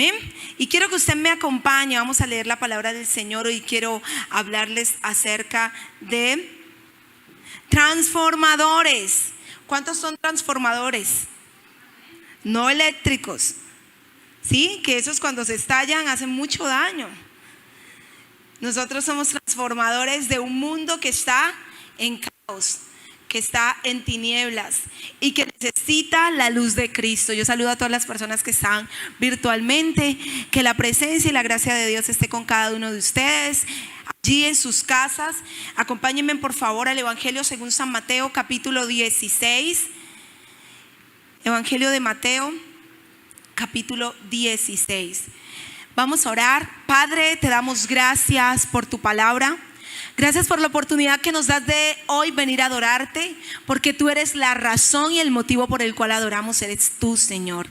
Amén. Y quiero que usted me acompañe. Vamos a leer la palabra del Señor. Hoy quiero hablarles acerca de transformadores. ¿Cuántos son transformadores? No eléctricos. Sí, que esos cuando se estallan hacen mucho daño. Nosotros somos transformadores de un mundo que está en caos, que está en tinieblas y que necesita la luz de Cristo. Yo saludo a todas las personas que están virtualmente. Que la presencia y la gracia de Dios esté con cada uno de ustedes allí en sus casas. Acompáñenme por favor al Evangelio según San Mateo, capítulo 16. Evangelio de Mateo, capítulo 16. Vamos a orar. Padre, te damos gracias por tu palabra. Gracias por la oportunidad que nos das de hoy venir a adorarte, porque tú eres la razón y el motivo por el cual adoramos, eres tú, Señor.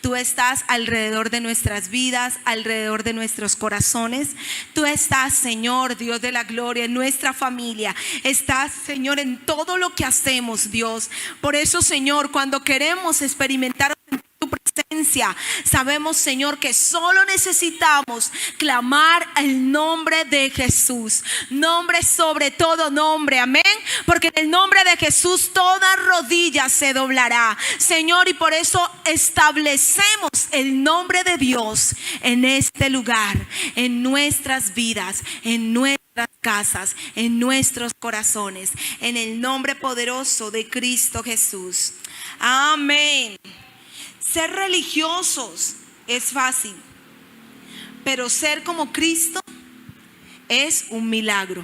Tú estás alrededor de nuestras vidas, alrededor de nuestros corazones. Tú estás, Señor, Dios de la gloria, en nuestra familia. Estás, Señor, en todo lo que hacemos, Dios. Por eso, Señor, cuando queremos experimentar tu presencia, sabemos, Señor, que solo necesitamos clamar el nombre de Jesús, nombre sobre todo nombre, amén, porque en el nombre de Jesús toda rodilla se doblará, Señor, y por eso establecemos el nombre de Dios en este lugar, en nuestras vidas, en nuestras casas, en nuestros corazones, en el nombre poderoso de Cristo Jesús. Amén. Ser religiosos es fácil, pero ser como Cristo es un milagro.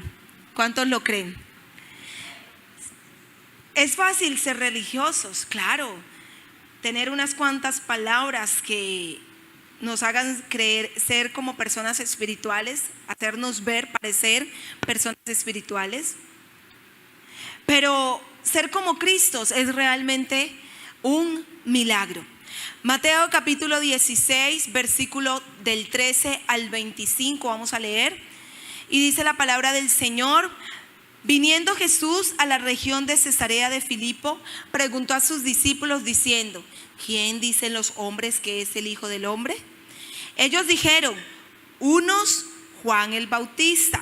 ¿Cuántos lo creen? Es fácil ser religiosos, claro, tener unas cuantas palabras que nos hagan creer, ser como personas espirituales, hacernos ver, parecer personas espirituales, pero ser como Cristo es realmente un milagro. Mateo capítulo 16, versículo del 13 al 25, vamos a leer. Y dice la palabra del Señor: viniendo Jesús a la región de Cesarea de Filipo, preguntó a sus discípulos diciendo: ¿quién dicen los hombres que es el Hijo del Hombre? Ellos dijeron: unos Juan el Bautista,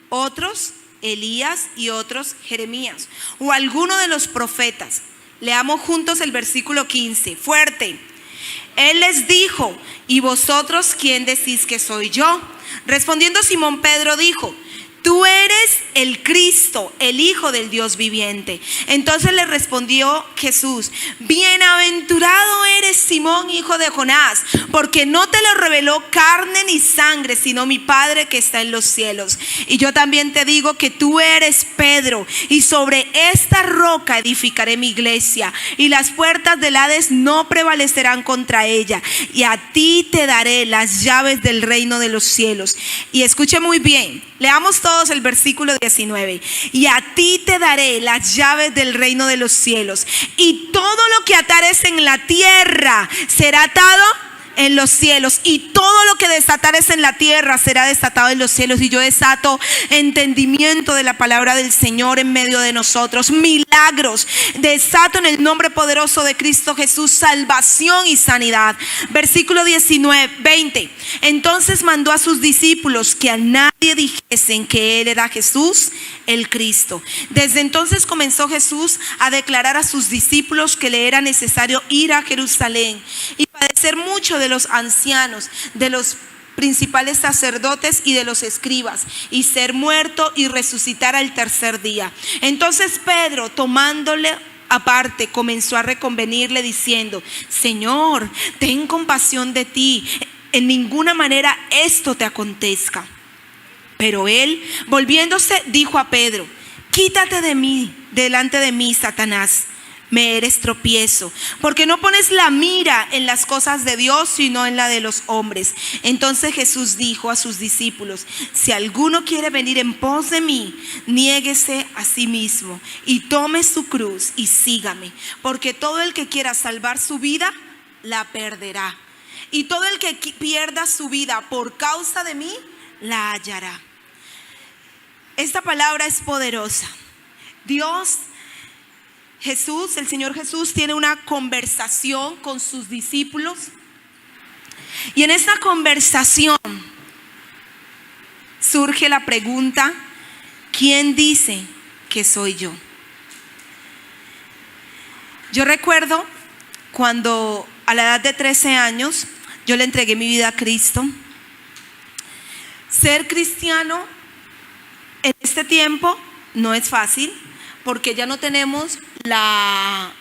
otros Elías y otros Jeremías, o alguno de los profetas. Leamos juntos el versículo 15, fuerte. Él les dijo: ¿y vosotros quién decís que soy yo? Respondiendo Simón Pedro dijo: tú eres el Cristo, el Hijo del Dios viviente. Entonces le respondió Jesús: bienaventurado eres Simón, hijo de Jonás, porque no te lo reveló carne ni sangre, sino mi Padre que está en los cielos. Y yo también te digo que tú eres Pedro, y sobre esta roca edificaré mi iglesia, y las puertas del Hades no prevalecerán contra ella. Y a ti te daré las llaves del reino de los cielos. Y escuche muy bien, leamos todos el versículo 19. Y a ti te daré las llaves del reino de los cielos, y todo lo que atares en la tierra será atado en los cielos, y todo lo que desatares en la tierra será desatado en los cielos. Y yo desato entendimiento de la palabra del Señor en medio de nosotros, milagros, desato en el nombre poderoso de Cristo Jesús salvación y sanidad. Versículo 20. Entonces mandó a sus discípulos que a nadie dijesen que él era Jesús el Cristo. Desde entonces comenzó Jesús a declarar a sus discípulos que le era necesario ir a Jerusalén y padecer mucho de los ancianos, de los principales sacerdotes y de los escribas, y ser muerto y resucitar al tercer día. Entonces Pedro, tomándole aparte, comenzó a reconvenirle diciendo: Señor, ten compasión de ti, en ninguna manera esto te acontezca. Pero él, volviéndose, dijo a Pedro: quítate de mí, delante de mí, Satanás. Me eres tropiezo, porque no pones la mira en las cosas de Dios, sino en la de los hombres. Entonces Jesús dijo a sus discípulos: si alguno quiere venir en pos de mí, niéguese a sí mismo y tome su cruz y sígame. Porque todo el que quiera salvar su vida, la perderá. Y todo el que pierda su vida por causa de mí, la hallará. Esta palabra es poderosa. Jesús, el Señor Jesús, tiene una conversación con sus discípulos Y en esta conversación surge la pregunta: ¿quién dice que soy yo? Yo recuerdo cuando a la edad de 13 años yo le entregué mi vida a Cristo. Ser cristiano en este tiempo no es fácil, porque ya no tenemos la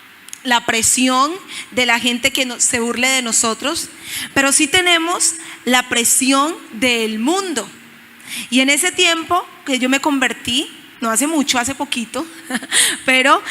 presión de la gente que se burle de nosotros, pero sí tenemos la presión del mundo. Y en ese tiempo que yo me convertí, no hace mucho, hace poquito, pero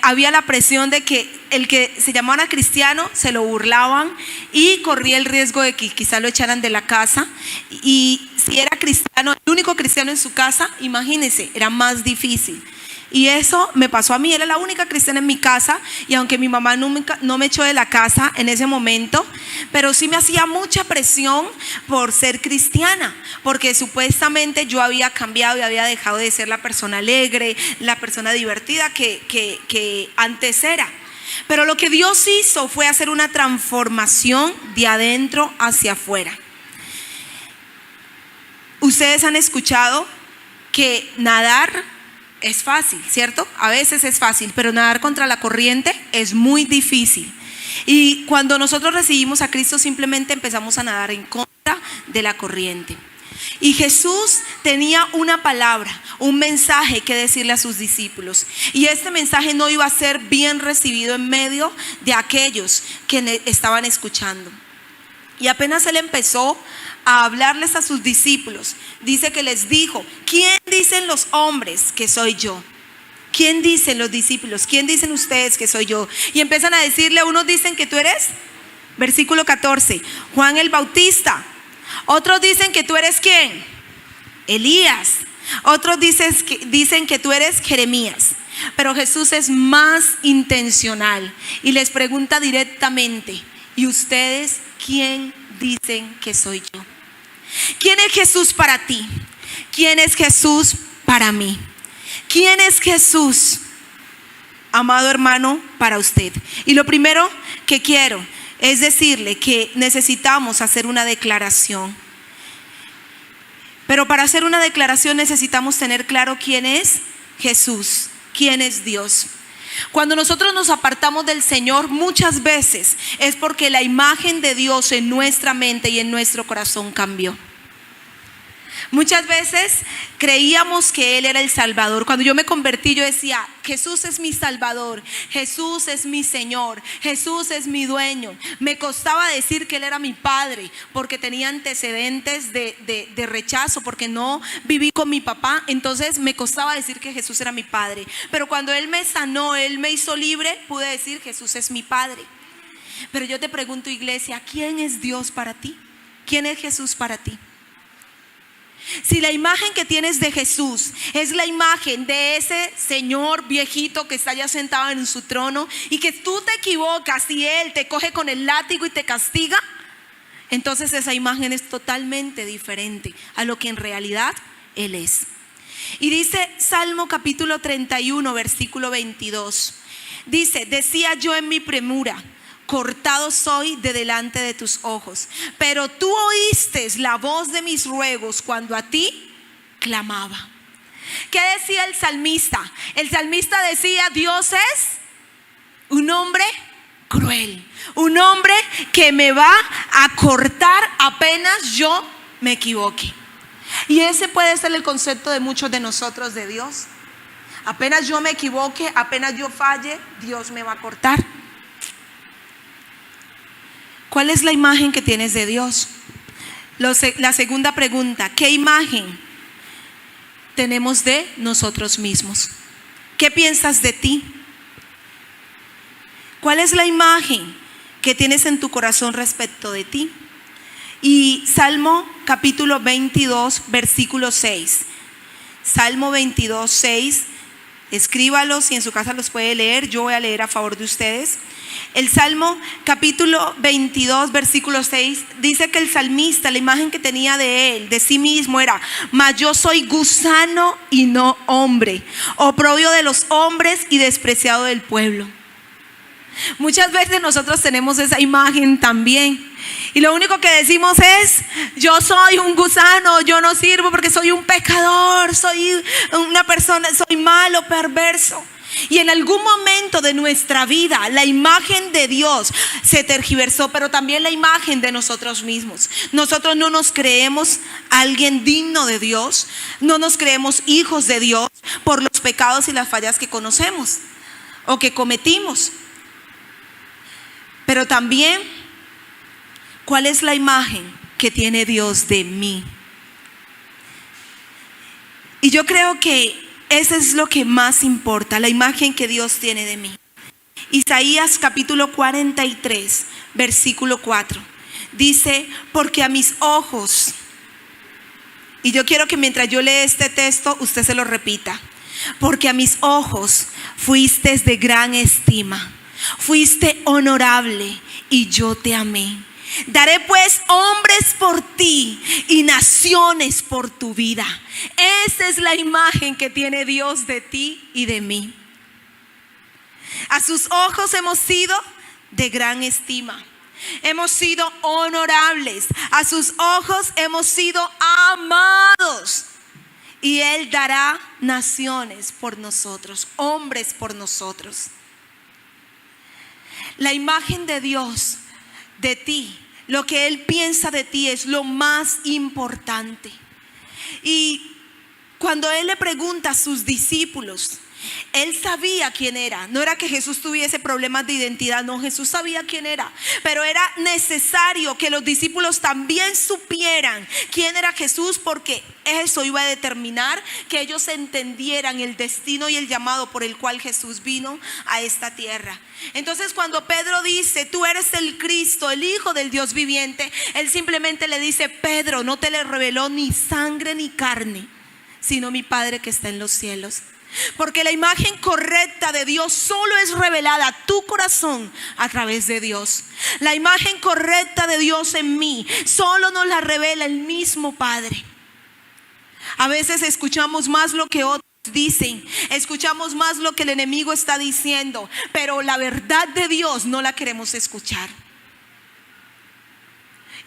había la presión de que el que se llamara cristiano se lo burlaban y corría el riesgo de que quizá lo echaran de la casa. Y si era cristiano, el único cristiano en su casa, imagínense, era más difícil. Y eso me pasó a mí, era la única cristiana en mi casa, y aunque mi mamá no me echó de la casa en ese momento, pero sí me hacía mucha presión por ser cristiana, porque supuestamente yo había cambiado y había dejado de ser la persona alegre, la persona divertida que antes era. Pero lo que Dios hizo fue hacer una transformación de adentro hacia afuera. Ustedes han escuchado que nadar es fácil, ¿cierto? A veces es fácil, pero nadar contra la corriente es muy difícil. Y cuando nosotros recibimos a Cristo, simplemente empezamos a nadar en contra de la corriente. Y Jesús tenía una palabra, un mensaje que decirle a sus discípulos. Y este mensaje no iba a ser bien recibido en medio de aquellos que estaban escuchando. Y apenas Él empezó a hablarles a sus discípulos, dice que les dijo: ¿quién dicen los hombres que soy yo? ¿Quién dicen los discípulos? ¿Quién dicen ustedes que soy yo? Y empiezan a decirle: unos dicen que tú eres, versículo 14, Juan el Bautista. Otros dicen que tú eres ¿quién? Elías. Otros dicen que tú eres Jeremías. Pero Jesús es más intencional y les pregunta directamente: ¿y ustedes quién dicen que soy yo? ¿Quién es Jesús para ti? ¿Quién es Jesús para mí? ¿Quién es Jesús, amado hermano, para usted? Y lo primero que quiero es decirle que necesitamos hacer una declaración. Pero para hacer una declaración necesitamos tener claro quién es Jesús, quién es Dios. Cuando nosotros nos apartamos del Señor, muchas veces es porque la imagen de Dios en nuestra mente y en nuestro corazón cambió. Muchas veces creíamos que Él era el Salvador. Cuando yo me convertí, yo decía: Jesús es mi Salvador, Jesús es mi Señor, Jesús es mi dueño. Me costaba decir que Él era mi Padre, porque tenía antecedentes de rechazo, porque no viví con mi papá. Entonces me costaba decir que Jesús era mi Padre. Pero cuando Él me sanó, Él me hizo libre, pude decir: Jesús es mi Padre. Pero yo te pregunto, iglesia, ¿quién es Dios para ti? ¿Quién es Jesús para ti? Si la imagen que tienes de Jesús es la imagen de ese señor viejito que está ya sentado en su trono, y que tú te equivocas y Él te coge con el látigo y te castiga, entonces esa imagen es totalmente diferente a lo que en realidad Él es. Y dice Salmo capítulo 31, versículo 22. Dice: decía yo en mi premura, cortado soy de delante de tus ojos, pero tú oíste la voz de mis ruegos cuando a ti clamaba. ¿Qué decía el salmista? El salmista decía: Dios es un hombre cruel, un hombre que me va a cortar apenas yo me equivoque. Y ese puede ser el concepto de muchos de nosotros de Dios. Apenas yo me equivoque, apenas yo falle, Dios me va a cortar. ¿Cuál es la imagen que tienes de Dios? La segunda pregunta: ¿qué imagen tenemos de nosotros mismos? ¿Qué piensas de ti? ¿Cuál es la imagen que tienes en tu corazón respecto de ti? Y Salmo capítulo 22, versículo 6. Salmo 22, 6. Escríbalos, si en su casa los puede leer. Yo voy a leer a favor de ustedes. El Salmo capítulo 22, versículo 6 dice que el salmista, la imagen que tenía de él, de sí mismo, era: mas yo soy gusano y no hombre, oprobio de los hombres y despreciado del pueblo. Muchas veces nosotros tenemos esa imagen también. Y lo único que decimos es: yo soy un gusano, yo no sirvo porque soy un pecador, soy una persona, soy malo, perverso. Y en algún momento de nuestra vida la imagen de Dios se tergiversó, pero también la imagen de nosotros mismos. Nosotros no nos creemos alguien digno de Dios, no nos creemos hijos de Dios por los pecados y las fallas que conocemos o que cometimos. Pero también, ¿cuál es la imagen que tiene Dios de mí? Y yo creo que eso es lo que más importa, la imagen que Dios tiene de mí. Isaías capítulo 43, versículo 4. Dice: porque a mis ojos, y yo quiero que mientras yo lea este texto usted se lo repita: porque a mis ojos fuiste de gran estima, fuiste honorable y yo te amé. Daré pues hombres por ti y naciones por tu vida. Esa es la imagen que tiene Dios de ti y de mí. A sus ojos hemos sido de gran estima, hemos sido honorables, a sus ojos hemos sido amados. Y Él dará naciones por nosotros, hombres por nosotros. La imagen de Dios de ti, lo que Él piensa de ti, es lo más importante. Y cuando Él le pregunta a sus discípulos, Él sabía quién era. No era que Jesús tuviese problemas de identidad, no, Jesús sabía quién era. Pero era necesario que los discípulos también supieran quién era Jesús, porque eso iba a determinar que ellos entendieran el destino y el llamado por el cual Jesús vino a esta tierra. Entonces, cuando Pedro dice: tú eres el Cristo, el Hijo del Dios viviente, Él simplemente le dice: Pedro, no te le reveló ni sangre ni carne, sino mi Padre que está en los cielos. Porque la imagen correcta de Dios solo es revelada a tu corazón a través de Dios. La imagen correcta de Dios en mí solo nos la revela el mismo Padre. A veces escuchamos más lo que otros dicen, escuchamos más lo que el enemigo está diciendo, pero la verdad de Dios no la queremos escuchar.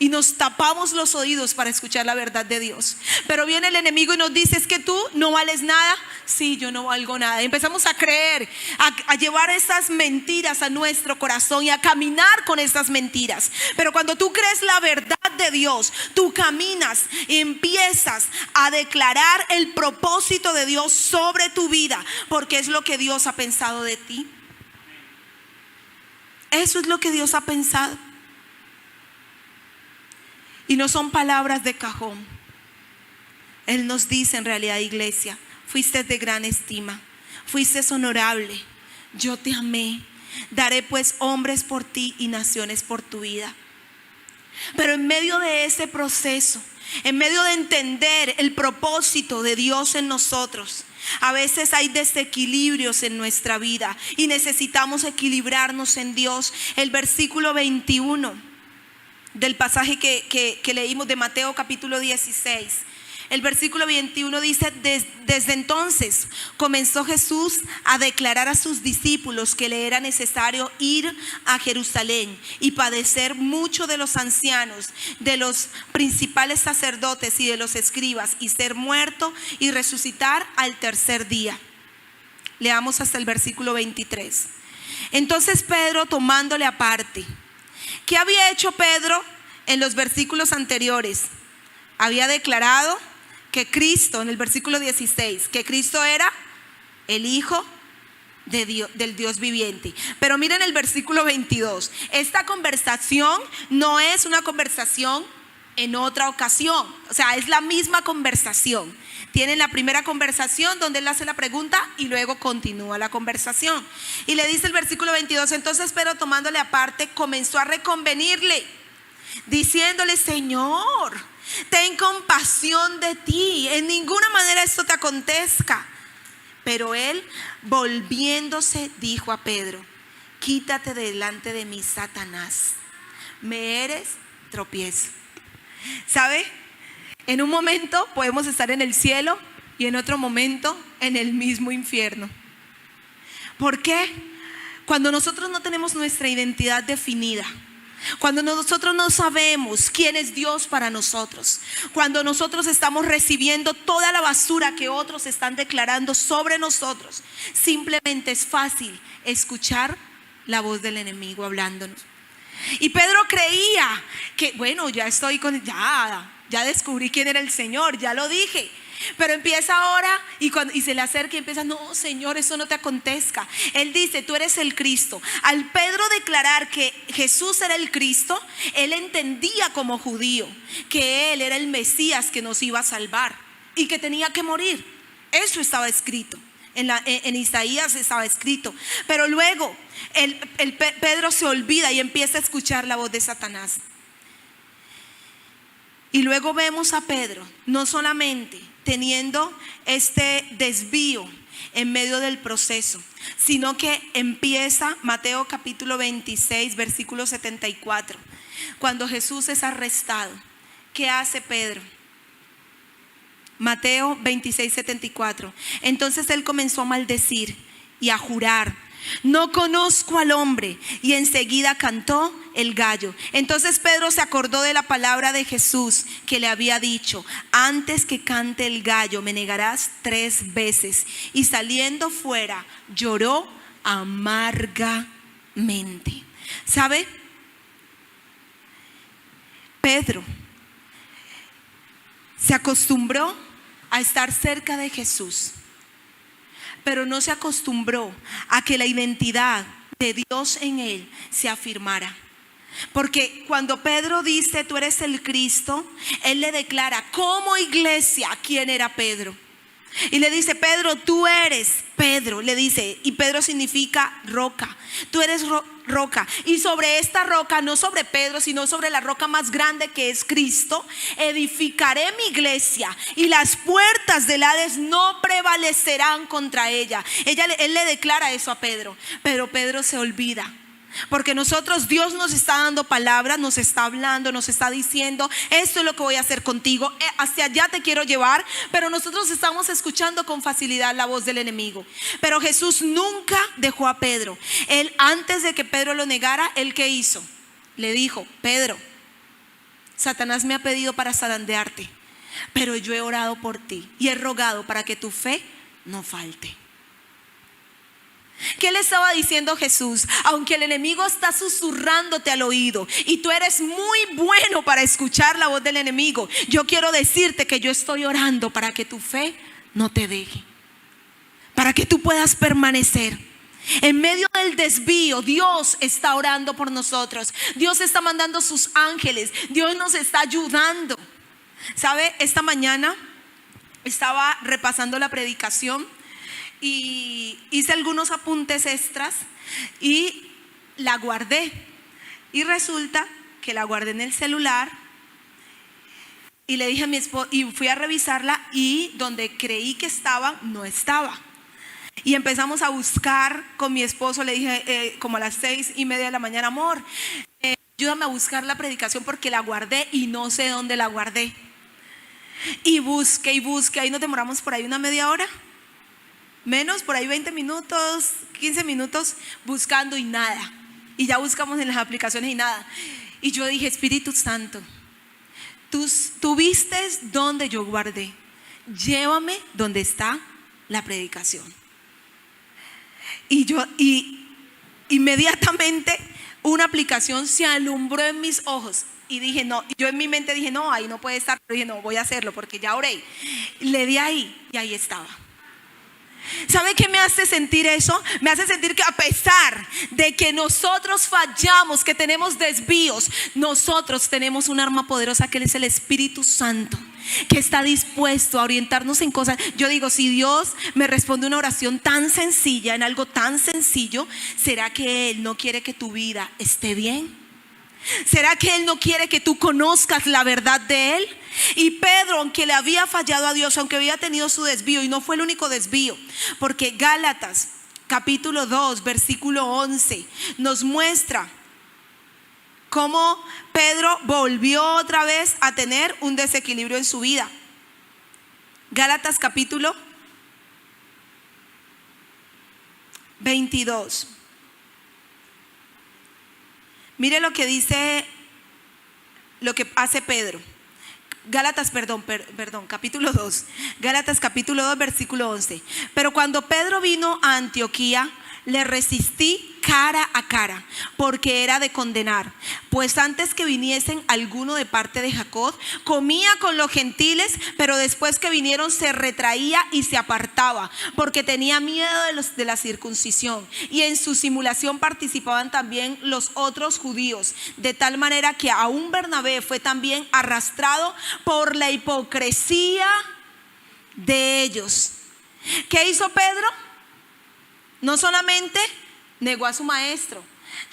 Y nos tapamos los oídos para escuchar la verdad de Dios. Pero viene el enemigo y nos dice: es que tú no vales nada. Sí, yo no valgo nada. Y empezamos a creer, a llevar esas mentiras a nuestro corazón y a caminar con esas mentiras. Pero cuando tú crees la verdad de Dios, tú caminas y empiezas a declarar el propósito de Dios sobre tu vida, porque es lo que Dios ha pensado de ti. Eso es lo que Dios ha pensado. Y no son palabras de cajón. Él nos dice en realidad: iglesia, fuiste de gran estima, fuiste honorable, yo te amé. Daré pues hombres por ti y naciones por tu vida. Pero en medio de ese proceso, en medio de entender el propósito de Dios en nosotros, a veces hay desequilibrios en nuestra vida y necesitamos equilibrarnos en Dios. El versículo 21 del pasaje que leímos de Mateo capítulo 16, el versículo 21 dice: desde entonces comenzó Jesús a declarar a sus discípulos que le era necesario ir a Jerusalén y padecer mucho de los ancianos, de los principales sacerdotes y de los escribas, y ser muerto y resucitar al tercer día. Leamos hasta el versículo 23. Entonces Pedro, tomándole aparte. ¿Qué había hecho Pedro en los versículos anteriores? Había declarado que Cristo, en el versículo 16, que Cristo era el Hijo de Dios, del Dios viviente. Pero miren el versículo 22. Esta conversación no es una conversación en otra ocasión. O sea, es la misma conversación. Tienen la primera conversación donde él hace la pregunta y luego continúa la conversación. Y le dice el versículo 22: entonces Pedro, tomándole aparte, comenzó a reconvenirle, diciéndole: Señor, ten compasión de ti, en ninguna manera esto te acontezca. Pero él, volviéndose, dijo a Pedro: quítate de delante de mí, Satanás, me eres tropiezo. ¿Sabe? En un momento podemos estar en el cielo y en otro momento en el mismo infierno. ¿Por qué? cuando nosotros no tenemos nuestra identidad definida, cuando nosotros no sabemos quién es Dios para nosotros, cuando nosotros estamos recibiendo toda la basura que otros están declarando sobre nosotros, simplemente es fácil escuchar la voz del enemigo hablándonos. Y Pedro creía que, bueno, ya descubrí quién era el Señor, ya lo dije. Pero empieza ahora y se le acerca y empieza: no, Señor, eso no te acontezca. Él dice: tú eres el Cristo. Al Pedro declarar que Jesús era el Cristo, él entendía como judío que él era el Mesías que nos iba a salvar y que tenía que morir. Eso estaba escrito. En Isaías estaba escrito. Pero luego Pedro se olvida y empieza a escuchar la voz de Satanás. Y luego vemos a Pedro no solamente teniendo este desvío en medio del proceso, sino que empieza Mateo capítulo 26 versículo 74. Cuando Jesús es arrestado, ¿qué hace Pedro? Mateo 26, 74. Entonces él comenzó a maldecir y a jurar: no conozco al hombre. Y enseguida cantó el gallo. Entonces Pedro se acordó de la palabra de Jesús que le había dicho: antes que cante el gallo me negarás 3 veces. Y saliendo fuera lloró amargamente. ¿Sabe? Pedro se acostumbró a estar cerca de Jesús, pero no se acostumbró a que la identidad de Dios en él se afirmara. Porque cuando Pedro dice: tú eres el Cristo, él le declara como iglesia quién era Pedro. Y le dice: Pedro, tú eres Pedro, le dice, y Pedro significa roca. Tú eres roca, y sobre esta roca, no sobre Pedro, sino sobre la roca más grande que es Cristo, edificaré mi iglesia, y las puertas del Hades no prevalecerán contra ella. Él le declara eso a Pedro, pero Pedro se olvida. Porque Dios nos está dando palabras, nos está hablando, nos está diciendo: esto es lo que voy a hacer contigo, hacia allá te quiero llevar. Pero nosotros estamos escuchando con facilidad la voz del enemigo. Pero Jesús nunca dejó a Pedro. Él, antes de que Pedro lo negara, ¿él qué hizo? Le dijo: Pedro, Satanás me ha pedido para zarandearte, pero yo he orado por ti y he rogado para que tu fe no falte. ¿Qué le estaba diciendo Jesús? Aunque el enemigo está susurrándote al oído y tú eres muy bueno para escuchar la voz del enemigo, yo quiero decirte que yo estoy orando para que tu fe no te deje, para que tú puedas permanecer. En medio del desvío, Dios está orando por nosotros. Dios está mandando sus ángeles. Dios nos está ayudando. ¿Sabe? Esta mañana estaba repasando la predicación y hice algunos apuntes extras y la guardé. Y resulta que la guardé en el celular y le dije a mi esposo, y fui a revisarla, y donde creí que estaba, no estaba. Y empezamos a buscar con mi esposo. Le dije como a las 6:30 de la mañana: amor, ayúdame a buscar la predicación porque la guardé y no sé dónde la guardé. Y busqué, ahí nos demoramos por ahí una media hora, menos, por ahí 20 minutos, 15 minutos buscando y nada. Y ya buscamos en las aplicaciones y nada. Y yo dije: Espíritu Santo, tú vistes donde yo guardé, llévame donde está la predicación. Y inmediatamente una aplicación se alumbró en mis ojos. Y dije: no, yo en mi mente dije: no, ahí no puede estar. Pero dije: no, voy a hacerlo porque ya oré. Le di ahí y ahí estaba. ¿Sabe qué me hace sentir eso? Me hace sentir que a pesar de que nosotros fallamos, que tenemos desvíos, nosotros tenemos un arma poderosa que es el Espíritu Santo, que está dispuesto a orientarnos en cosas. Yo digo: si Dios me responde una oración tan sencilla, en algo tan sencillo, ¿será que Él no quiere que tu vida esté bien? ¿Será que Él no quiere que tú conozcas la verdad de Él? Y Pedro, aunque le había fallado a Dios, aunque había tenido su desvío, y no fue el único desvío, porque Gálatas capítulo 2 versículo 11 nos muestra cómo Pedro volvió otra vez a tener un desequilibrio en su vida. Gálatas capítulo 22 Mire lo que dice, lo que hace Pedro. Gálatas, capítulo 2. Gálatas capítulo 2, versículo 11. Pero cuando Pedro vino a Antioquía, le resistí cara a cara, porque era de condenar. Pues antes que viniesen alguno de parte de Jacob, comía con los gentiles, pero después que vinieron se retraía y se apartaba, porque tenía miedo de la circuncisión. Y en su simulación participaban también los otros judíos, de tal manera que aún Bernabé fue también arrastrado por la hipocresía de ellos. ¿Qué hizo Pedro? No solamente negó a su maestro,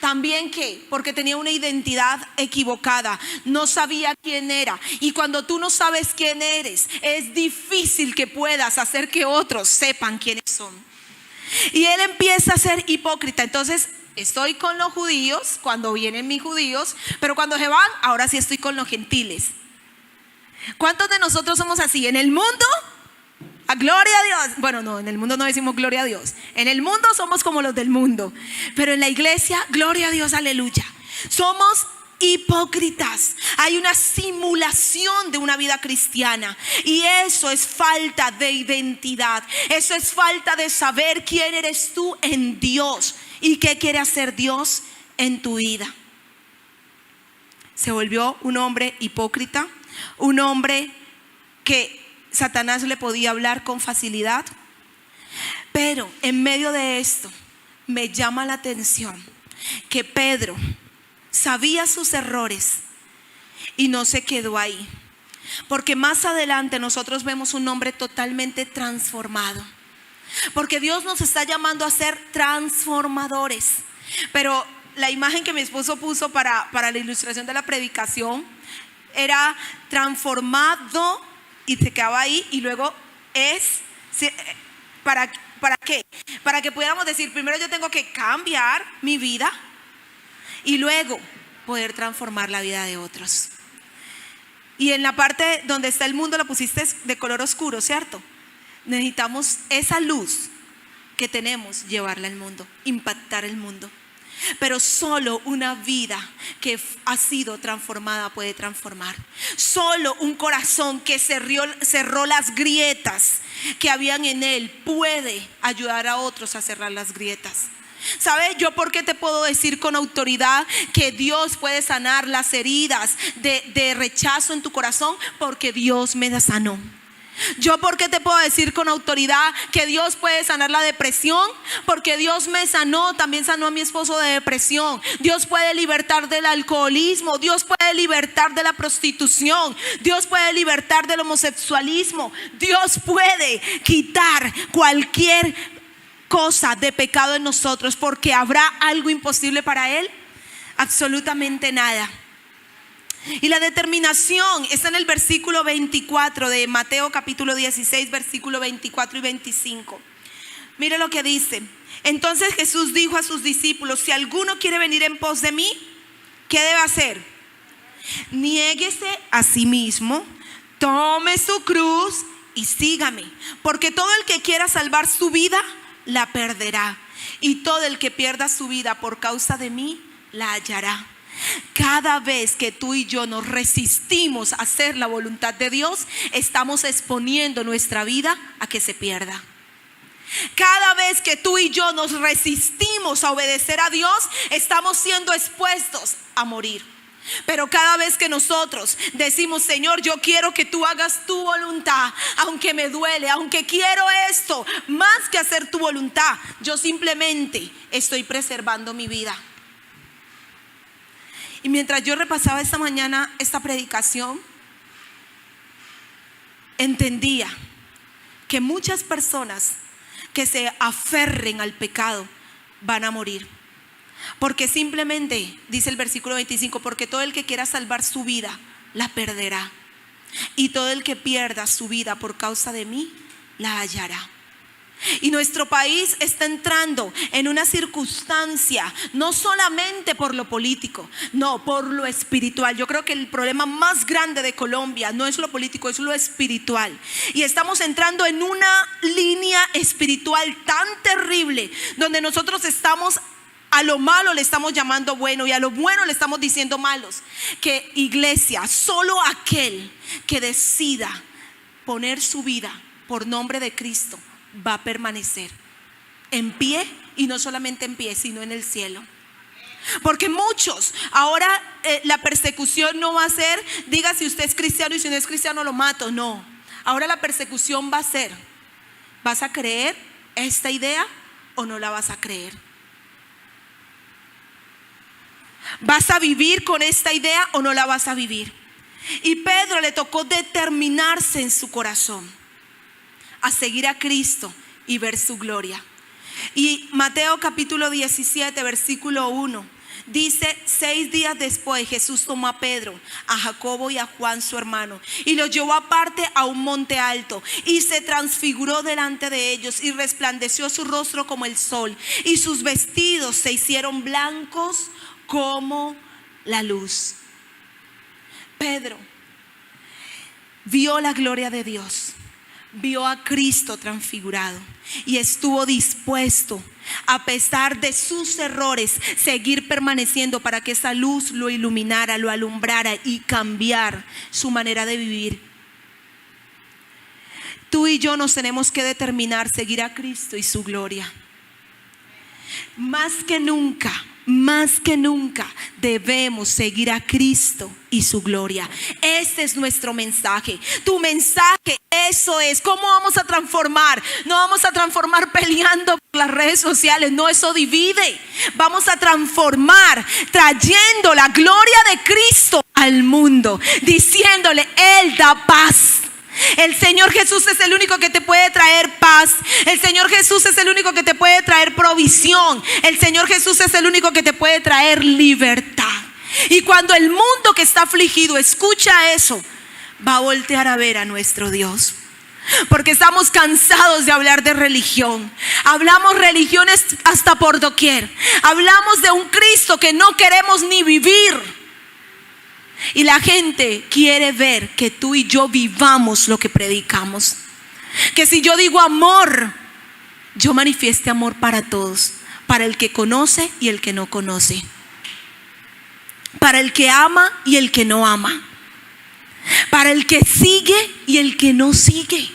también porque tenía una identidad equivocada, no sabía quién era. Y cuando tú no sabes quién eres, es difícil que puedas hacer que otros sepan quiénes son. Y él empieza a ser hipócrita. Entonces, estoy con los judíos cuando vienen mis judíos, pero cuando se van, ahora sí estoy con los gentiles. ¿Cuántos de nosotros somos así? En el mundo, a gloria a Dios. Bueno, no, en el mundo no decimos gloria a Dios. En el mundo somos como los del mundo, pero en la iglesia, gloria a Dios, aleluya. Somos hipócritas. Hay una simulación de una vida cristiana, y eso es falta de identidad. Eso es falta de saber quién eres tú en Dios y qué quiere hacer Dios en tu vida. Se volvió un hombre hipócrita, un hombre que Satanás le podía hablar con facilidad. Pero en medio de esto me llama la atención que Pedro sabía sus errores y no se quedó ahí, porque más adelante nosotros vemos un hombre totalmente transformado, porque Dios nos está llamando a ser transformadores. Pero la imagen que mi esposo puso para la ilustración de la predicación era transformado, y se quedaba ahí, y luego ¿para qué? Para que pudiéramos decir, primero yo tengo que cambiar mi vida y luego poder transformar la vida de otros. Y en la parte donde está el mundo la pusiste de color oscuro, ¿cierto? Necesitamos esa luz que tenemos, llevarla al mundo, impactar el mundo. Pero solo una vida que ha sido transformada puede transformar. Solo un corazón que cerró las grietas que habían en él puede ayudar a otros a cerrar las grietas. ¿Sabes? Yo, ¿por qué te puedo decir con autoridad que Dios puede sanar las heridas de rechazo en tu corazón? Porque Dios me sanó. Yo, ¿por qué te puedo decir con autoridad que Dios puede sanar la depresión? Porque Dios me sanó, también sanó a mi esposo de depresión. Dios puede libertar del alcoholismo, Dios puede libertar de la prostitución, Dios puede libertar del homosexualismo, Dios puede quitar cualquier cosa de pecado en nosotros, porque ¿habrá algo imposible para Él? Absolutamente nada. Y la determinación está en el versículo 24 de Mateo capítulo 16, versículo 24 y 25. Mire lo que dice. Entonces Jesús dijo a sus discípulos: si alguno quiere venir en pos de mí, ¿qué debe hacer? Niéguese a sí mismo, tome su cruz y sígame. Porque todo el que quiera salvar su vida, la perderá. Y todo el que pierda su vida por causa de mí, la hallará. Cada vez que tú y yo nos resistimos a hacer la voluntad de Dios, estamos exponiendo nuestra vida a que se pierda. Cada vez que tú y yo nos resistimos a obedecer a Dios, estamos siendo expuestos a morir. Pero cada vez que nosotros decimos: Señor, yo quiero que tú hagas tu voluntad, aunque me duele, aunque quiero esto, más que hacer tu voluntad, yo simplemente estoy preservando mi vida. Y mientras yo repasaba esta mañana esta predicación, entendía que muchas personas que se aferren al pecado van a morir. Porque simplemente, dice el versículo 25, porque todo el que quiera salvar su vida, la perderá. Y todo el que pierda su vida por causa de mí, la hallará. Y nuestro país está entrando en una circunstancia, no solamente por lo político, no, por lo espiritual. Yo creo que el problema más grande de Colombia no es lo político, es lo espiritual. Y estamos entrando en una línea espiritual tan terrible, donde nosotros estamos A lo malo le estamos llamando bueno y a lo bueno le estamos diciendo malos. Que iglesia, solo aquel que decida poner su vida por nombre de Cristo va a permanecer en pie, y no solamente en pie, sino en el cielo. Porque muchos, ahora la persecución no va a ser, diga si usted es cristiano y si no es cristiano lo mato. No, ahora la persecución va a ser, ¿vas a creer esta idea o no la vas a creer? ¿Vas a vivir con esta idea o no la vas a vivir? Y Pedro le tocó determinarse en su corazón a seguir a Cristo y ver su gloria. Y Mateo capítulo 17 versículo 1 dice: 6 días después Jesús tomó a Pedro, a Jacobo y a Juan su hermano, y los llevó aparte a un monte alto, y se transfiguró delante de ellos, y resplandeció su rostro como el sol, y sus vestidos se hicieron blancos como la luz. Pedro vio la gloria de Dios, vio a Cristo transfigurado y estuvo dispuesto, a pesar de sus errores, seguir permaneciendo para que esa luz lo iluminara, lo alumbrara y cambiar su manera de vivir. Tú y yo nos tenemos que determinar seguir a Cristo y su gloria. Más que nunca debemos seguir a Cristo y su gloria. Ese es nuestro mensaje. Tu mensaje, eso es. ¿Cómo vamos a transformar? No vamos a transformar peleando por las redes sociales. No, eso divide. Vamos a transformar trayendo la gloria de Cristo al mundo, diciéndole: Él da paz. El Señor Jesús es el único que te puede traer paz. El Señor Jesús es el único que te puede traer provisión. El Señor Jesús es el único que te puede traer libertad. Y cuando el mundo que está afligido escucha eso, va a voltear a ver a nuestro Dios. Porque estamos cansados de hablar de religión. Hablamos religiones hasta por doquier. Hablamos de un Cristo que no queremos ni vivir. Y la gente quiere ver que tú y yo vivamos lo que predicamos. Que si yo digo amor, yo manifieste amor para todos. Para el que conoce y el que no conoce. Para el que ama y el que no ama. Para el que sigue y el que no sigue.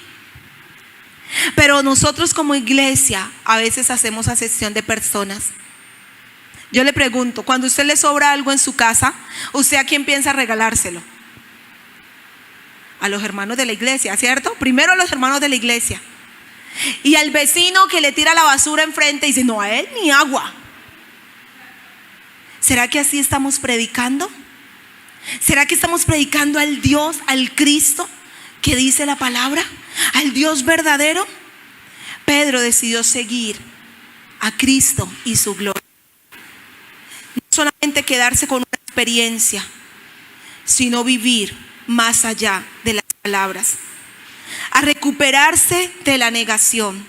Pero nosotros como iglesia a veces hacemos acepción de personas. Yo le pregunto, cuando a usted le sobra algo en su casa, ¿usted a quién piensa regalárselo? A los hermanos de la iglesia, ¿cierto? Primero a los hermanos de la iglesia. Y al vecino que le tira la basura enfrente dice: no, a él ni agua. ¿Será que así estamos predicando? ¿Será que estamos predicando al Dios, al Cristo que dice la palabra? ¿Al Dios verdadero? Pedro decidió seguir a Cristo y su gloria. No solamente quedarse con una experiencia, sino vivir más allá de las palabras. A recuperarse de la negación.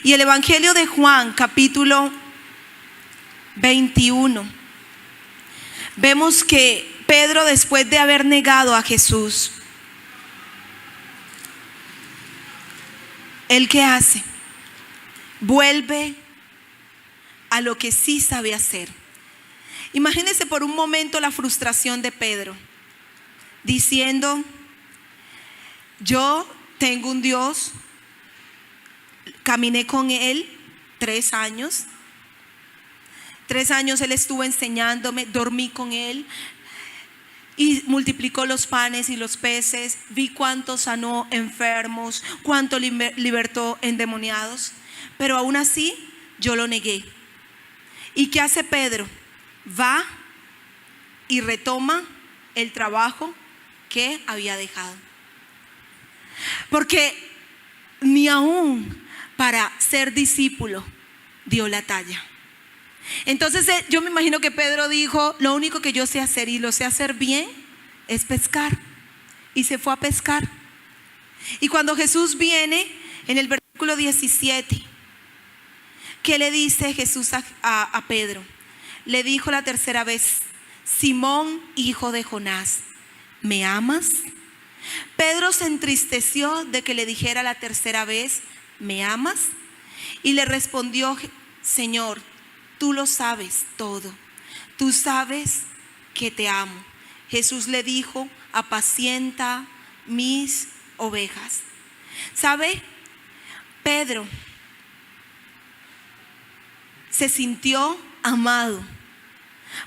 Y el Evangelio de Juan, capítulo 21, vemos que Pedro, después de haber negado a Jesús, ¿él qué hace? Vuelve a lo que sí sabe hacer. Imagínense por un momento la frustración de Pedro, diciendo: yo tengo un Dios, caminé con Él 3 años. 3 años Él estuvo enseñándome, dormí con Él y multiplicó los panes y los peces. Vi cuánto sanó enfermos, cuánto libertó endemoniados. Pero aún así yo lo negué. ¿Y qué hace Pedro? Va y retoma el trabajo que había dejado. Porque ni aún para ser discípulo dio la talla. Entonces yo me imagino que Pedro dijo: lo único que yo sé hacer y lo sé hacer bien es pescar. Y se fue a pescar. Y cuando Jesús viene, en el versículo 17, ¿qué le dice Jesús a Pedro? Le dijo la tercera vez: Simón, hijo de Jonás, ¿me amas? Pedro se entristeció de que le dijera la tercera vez: ¿me amas? Y le respondió: Señor, tú lo sabes todo. Tú sabes que te amo. Jesús le dijo: apacienta mis ovejas. ¿Sabe? Pedro se sintió amado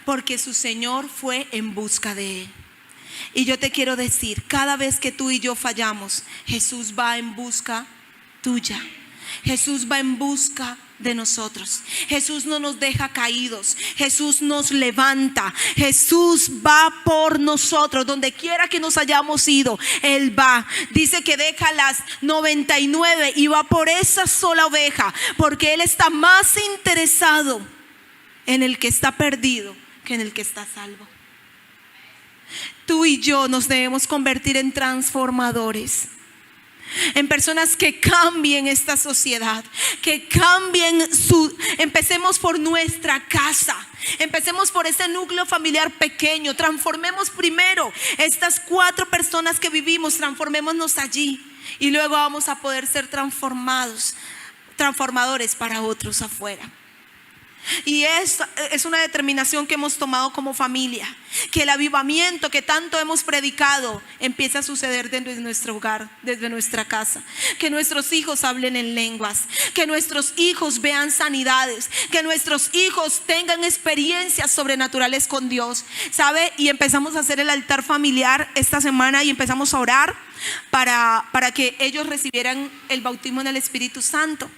porque su Señor fue en busca de él. Y yo te quiero decir, cada vez que tú y yo fallamos, Jesús va en busca tuya. Jesús va en busca de nosotros. Jesús no nos deja caídos. Jesús nos levanta. Jesús va por nosotros. Donde quiera que nos hayamos ido, Él va. Dice que deja las 99 y va por esa sola oveja, porque Él está más interesado en el que está perdido que en el que está salvo. Tú y yo nos debemos convertir en transformadores, en personas que cambien esta sociedad, que cambien empecemos por nuestra casa, empecemos por ese núcleo familiar pequeño. Transformemos primero estas 4 personas que vivimos, transformémonos allí, y luego vamos a poder ser transformadores para otros afuera. Y es una determinación que hemos tomado como familia, que el avivamiento que tanto hemos predicado empiece a suceder desde nuestro hogar, desde nuestra casa. Que nuestros hijos hablen en lenguas, que nuestros hijos vean sanidades, que nuestros hijos tengan experiencias sobrenaturales con Dios, ¿sabe? Y empezamos a hacer el altar familiar esta semana y empezamos a orar para que ellos recibieran el bautismo en el Espíritu Santo.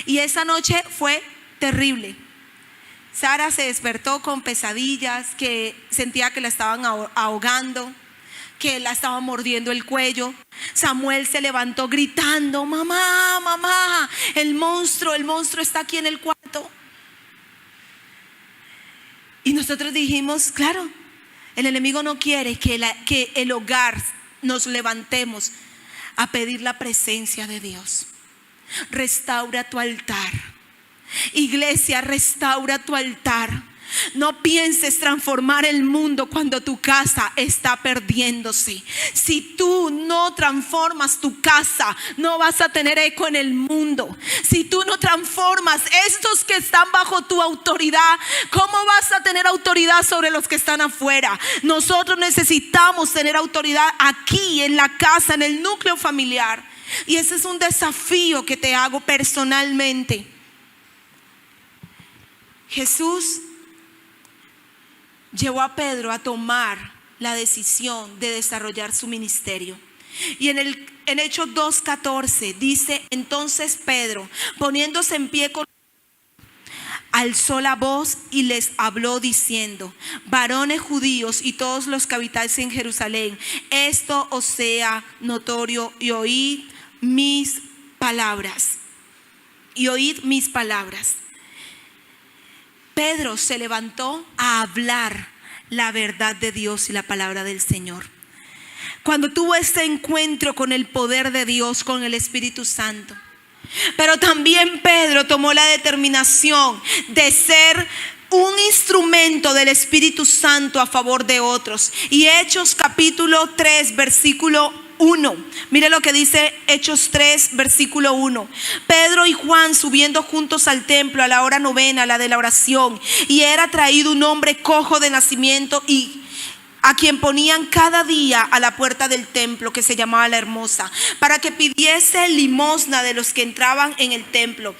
Y esa noche fue terrible. Sara se despertó con pesadillas, que sentía que la estaban ahogando, que la estaban mordiendo el cuello. Samuel se levantó gritando: mamá, mamá, el monstruo está aquí en el cuarto. Y nosotros dijimos: claro, el enemigo no quiere que el hogar nos levantemos a pedir la presencia de Dios. Restaura tu altar. Iglesia, restaura tu altar. No pienses transformar el mundo cuando tu casa está perdiéndose. Si tú no transformas tu casa, no vas a tener eco en el mundo. Si tú no transformas estos que están bajo tu autoridad, ¿cómo vas a tener autoridad sobre los que están afuera? Nosotros necesitamos tener autoridad aquí en la casa, en el núcleo familiar. Y ese es un desafío que te hago personalmente. Jesús llevó a Pedro a tomar la decisión de desarrollar su ministerio. Y en Hechos 2:14 dice: entonces Pedro, poniéndose en pie, alzó la voz y les habló diciendo: varones judíos y todos los que habitáis en Jerusalén, esto os sea notorio, y oíd mis palabras. Pedro se levantó a hablar la verdad de Dios y la palabra del Señor. Cuando tuvo este encuentro con el poder de Dios, con el Espíritu Santo. Pero también Pedro tomó la determinación de ser un instrumento del Espíritu Santo a favor de otros. Y Hechos capítulo 3 versículo 1, mire lo que dice Hechos 3 versículo 1. Pedro y Juan subiendo juntos al templo a la hora novena, la de la oración, y era traído un hombre cojo de nacimiento, y a quien ponían cada día a la puerta del templo, que se llamaba La Hermosa, para que pidiese limosna de los que entraban en el templo.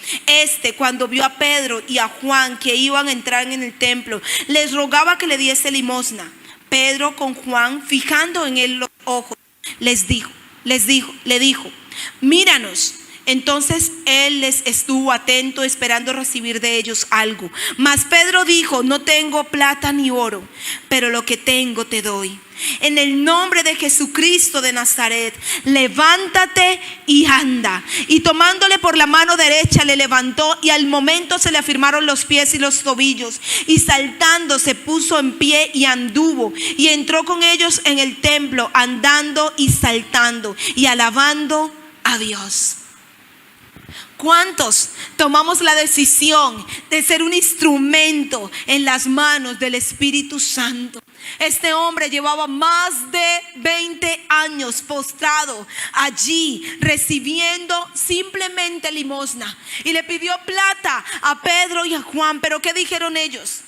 Cuando vio a Pedro y a Juan que iban a entrar en el templo, les rogaba que le diese limosna. Pedro, con Juan fijando en él los ojos, le dijo: míranos. Entonces él les estuvo atento, esperando recibir de ellos algo. Mas Pedro dijo: no tengo plata ni oro, pero lo que tengo te doy. En el nombre de Jesucristo de Nazaret, levántate y anda. Y tomándole por la mano derecha le levantó, y al momento se le afirmaron los pies y los tobillos, y saltando se puso en pie y anduvo, y entró con ellos en el templo, andando y saltando y alabando a Dios. ¿Cuántos tomamos la decisión de ser un instrumento en las manos del Espíritu Santo. Este hombre llevaba más de 20 años postrado allí, recibiendo simplemente limosna, y le pidió plata a Pedro y a Juan. Pero ¿qué dijeron ellos?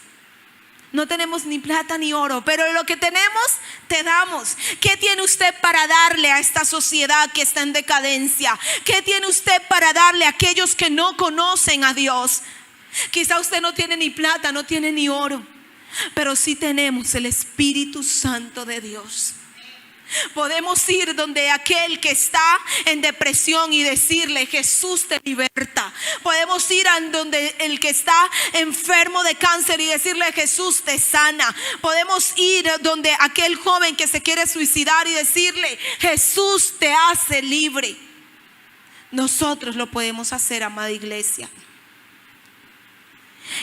No tenemos ni plata ni oro, pero lo que tenemos te damos. ¿Qué tiene usted para darle a esta sociedad que está en decadencia? ¿Qué tiene usted para darle a aquellos que no conocen a Dios? Quizá usted no tiene ni plata, no tiene ni oro, pero sí tenemos el Espíritu Santo de Dios. Podemos ir donde aquel que está en depresión y decirle: Jesús te liberta. Podemos ir a donde el que está enfermo de cáncer y decirle: Jesús te sana. Podemos ir donde aquel joven que se quiere suicidar y decirle: Jesús te hace libre. Nosotros lo podemos hacer, amada iglesia.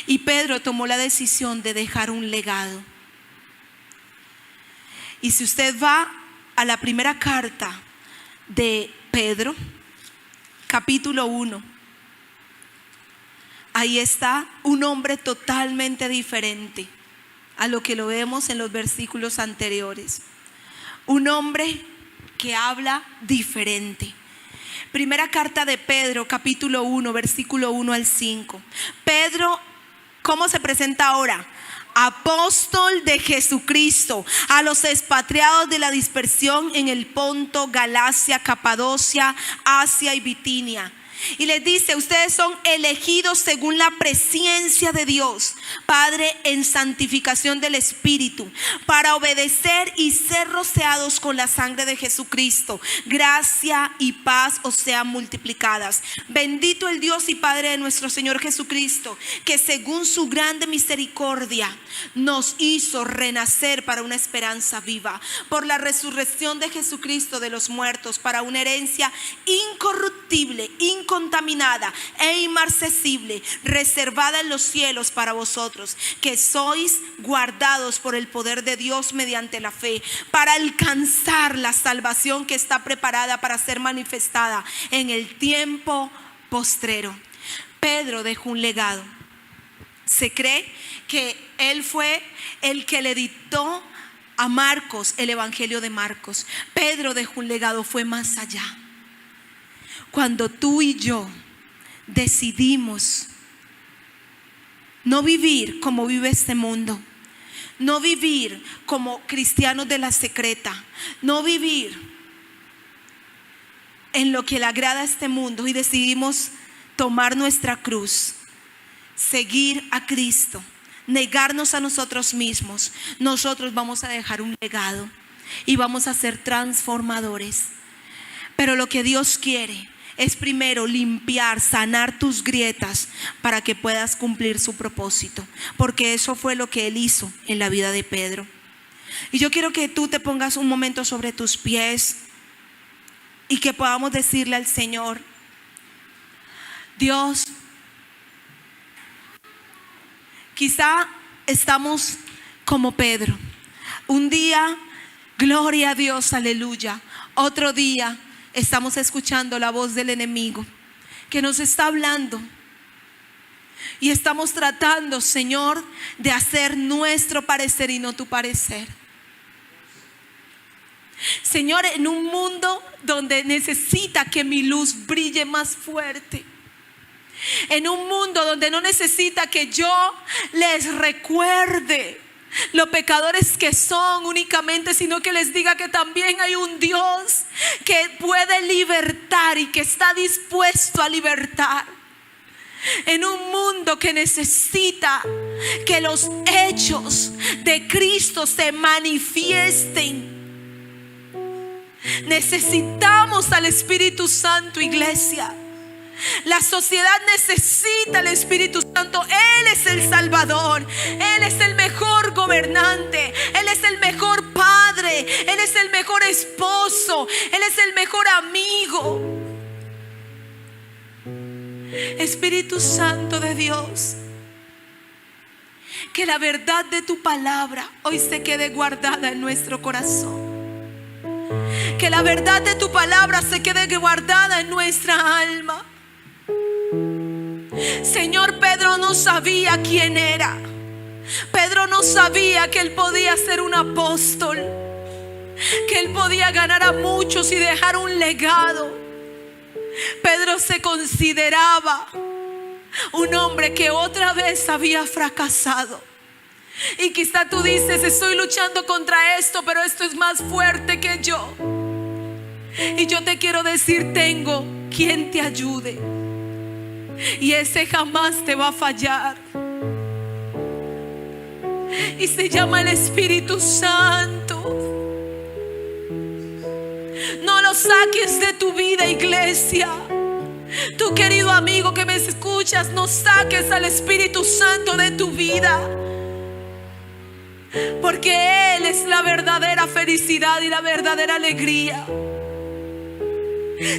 Y Pedro tomó la decisión de dejar un legado. Y si usted va a la primera carta de Pedro, capítulo 1, ahí está un hombre totalmente diferente a lo que lo vemos en los versículos anteriores. Un hombre que habla diferente. Primera carta de Pedro, capítulo 1, versículo 1 al 5. Pedro, ¿cómo se presenta ahora? Apóstol de Jesucristo, a los expatriados de la dispersión en el Ponto, Galacia, Capadocia, Asia y Bitinia. Y les dice: ustedes son elegidos según la presencia de Dios Padre en santificación del Espíritu, para obedecer y ser rociados con la sangre de Jesucristo. Gracia y paz os sean multiplicadas. Bendito el Dios y Padre de nuestro Señor Jesucristo, que según su grande misericordia nos hizo renacer para una esperanza viva, por la resurrección de Jesucristo de los muertos, para una herencia incorruptible, incontaminada e inmarcesible, reservada en los cielos para vosotros, que sois guardados por el poder de Dios mediante la fe, para alcanzar la salvación que está preparada para ser manifestada en el tiempo postrero. Pedro dejó un legado. Se cree que él fue el que le dictó a Marcos el evangelio de Marcos. Pedro dejó un legado, fue más allá. Cuando tú y yo decidimos no vivir como vive este mundo, no vivir como cristianos de la secreta, no vivir en lo que le agrada a este mundo, y decidimos tomar nuestra cruz, seguir a Cristo, negarnos a nosotros mismos, nosotros vamos a dejar un legado y vamos a ser transformadores. Pero lo que Dios quiere es primero limpiar, sanar tus grietas para que puedas cumplir su propósito, porque eso fue lo que Él hizo en la vida de Pedro. Y yo quiero que tú te pongas un momento sobre tus pies y que podamos decirle al Señor: Dios, quizá estamos como Pedro. Un día, gloria a Dios, aleluya. Otro día estamos escuchando la voz del enemigo que nos está hablando y estamos tratando, Señor, de hacer nuestro parecer y no tu parecer. Señor, en un mundo donde necesita que mi luz brille más fuerte, en un mundo donde no necesita que yo les recuerde lo pecadores que son únicamente, sino que les diga que también hay un Dios que puede libertar y que está dispuesto a libertar. En un mundo que necesita que los hechos de Cristo se manifiesten, necesitamos al Espíritu Santo, iglesia. La sociedad necesita al Espíritu Santo. Él es el Salvador, Él es el mejor gobernante, Él es el mejor padre, Él es el mejor esposo, Él es el mejor amigo. Espíritu Santo de Dios, que la verdad de tu palabra hoy se quede guardada en nuestro corazón. Que la verdad de tu palabra se quede guardada en nuestra alma. Señor, Pedro no sabía quién era. Pedro no sabía que él podía ser un apóstol, que él podía ganar a muchos y dejar un legado. Pedro se consideraba un hombre que otra vez había fracasado. Y quizá tú dices: estoy luchando contra esto, pero esto es más fuerte que yo. Y yo te quiero decir: tengo quien te ayude, y ese jamás te va a fallar. Y se llama el Espíritu Santo. No lo saques de tu vida, iglesia. Tu querido amigo que me escuchas, no saques al Espíritu Santo de tu vida, porque Él es la verdadera felicidad y la verdadera alegría.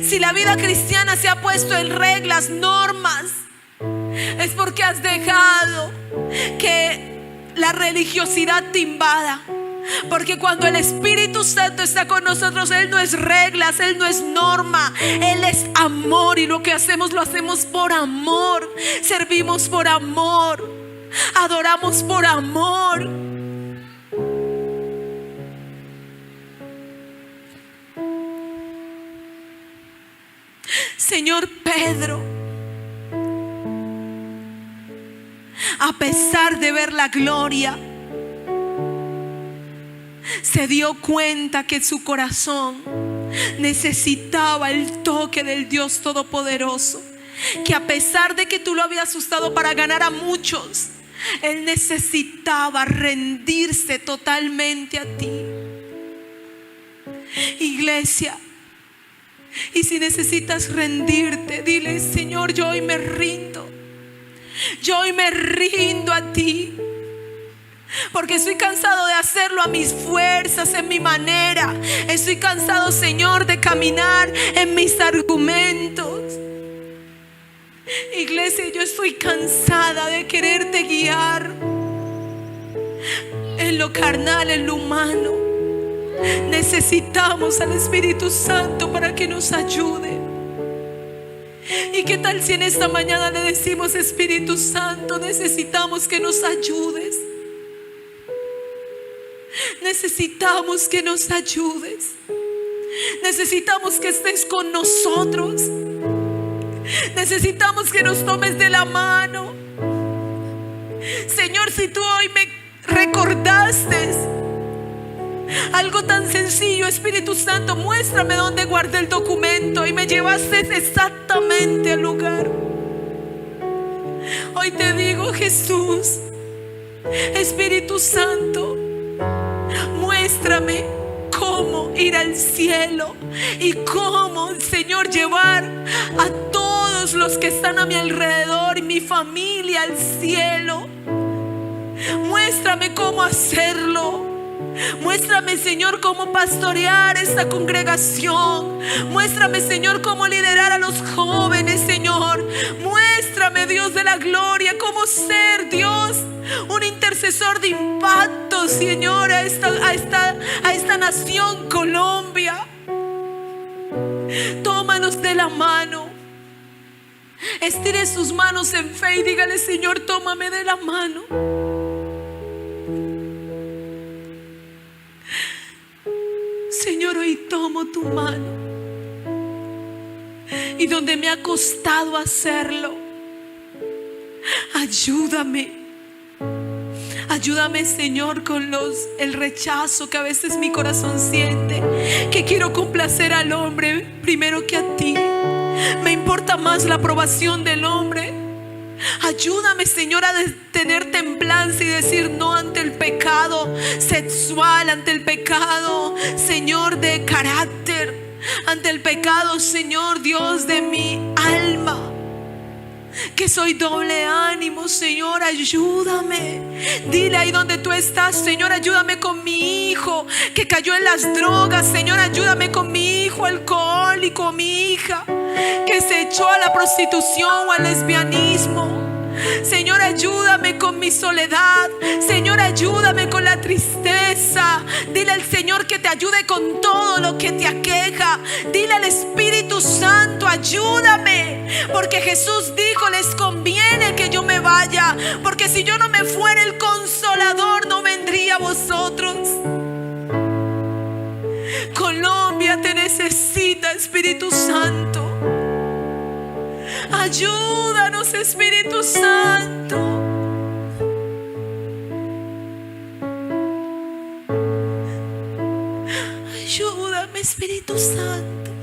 Si la vida cristiana se ha puesto en reglas, normas, es porque has dejado que la religiosidad te invada. Porque cuando el Espíritu Santo está con nosotros, Él no es reglas, Él no es norma, Él es amor. Y lo que hacemos, lo hacemos por amor. Servimos por amor, adoramos por amor. Señor, Pedro, a pesar de ver la gloria, se dio cuenta que su corazón necesitaba el toque del Dios Todopoderoso. Que a pesar de que tú lo habías usado para ganar a muchos, Él necesitaba rendirse totalmente a ti. Iglesia, y si necesitas rendirte, dile: Señor, yo hoy me rindo. Yo hoy me rindo a ti, porque estoy cansado de hacerlo a mis fuerzas, en mi manera. Estoy cansado, Señor, de caminar en mis argumentos. Iglesia, yo estoy cansada de quererte guiar en lo carnal, en lo humano. Necesitamos al Espíritu Santo para que nos ayude. ¿Y qué tal si en esta mañana le decimos: Espíritu Santo, necesitamos que nos ayudes? Necesitamos que nos ayudes. Necesitamos que estés con nosotros. Necesitamos que nos tomes de la mano. Señor, si tú hoy me recordaste algo tan sencillo, Espíritu Santo, muéstrame dónde guardé el documento y me llevaste exactamente al lugar. Hoy te digo: Jesús, Espíritu Santo, muéstrame cómo ir al cielo y cómo, Señor, llevar a todos los que están a mi alrededor y mi familia al cielo. Muéstrame cómo hacerlo. Muéstrame, Señor, cómo pastorear esta congregación. Muéstrame, Señor, cómo liderar a los jóvenes, Señor. Muéstrame, Dios de la gloria, cómo ser, Dios, un intercesor de impacto, Señor, a esta nación Colombia. Tómanos de la mano. Estire sus manos en fe y dígale: Señor, tómame de la mano. Señor, hoy tomo tu mano, y donde me ha costado hacerlo, ayúdame. Ayúdame, Señor, con el rechazo que a veces mi corazón siente, que quiero complacer al hombre primero que a ti. Me importa más la aprobación del hombre. Ayúdame, Señor, a tener templanza y decir no ante el pecado sexual, ante el pecado, Señor, de carácter, ante el pecado, Señor, Dios de mi alma, que soy doble ánimo. Señor, ayúdame. Dile ahí donde tú estás: Señor, ayúdame con mi hijo que cayó en las drogas. Señor, ayúdame con mi hijo alcohólico, mi hija que se echó a la prostitución o al lesbianismo. Señor, ayúdame con mi soledad. Señor, ayúdame con la tristeza. Dile al Señor que te ayude con todo lo que te aqueja. Dile al Espíritu Santo, ayúdame. Porque Jesús dijo, les conviene que yo me vaya, porque si yo no me fuera, el Consolador no vendría a vosotros. Colombia te necesita, Espíritu Santo. Ayúdanos, Espíritu Santo. Ayúdame, Espíritu Santo.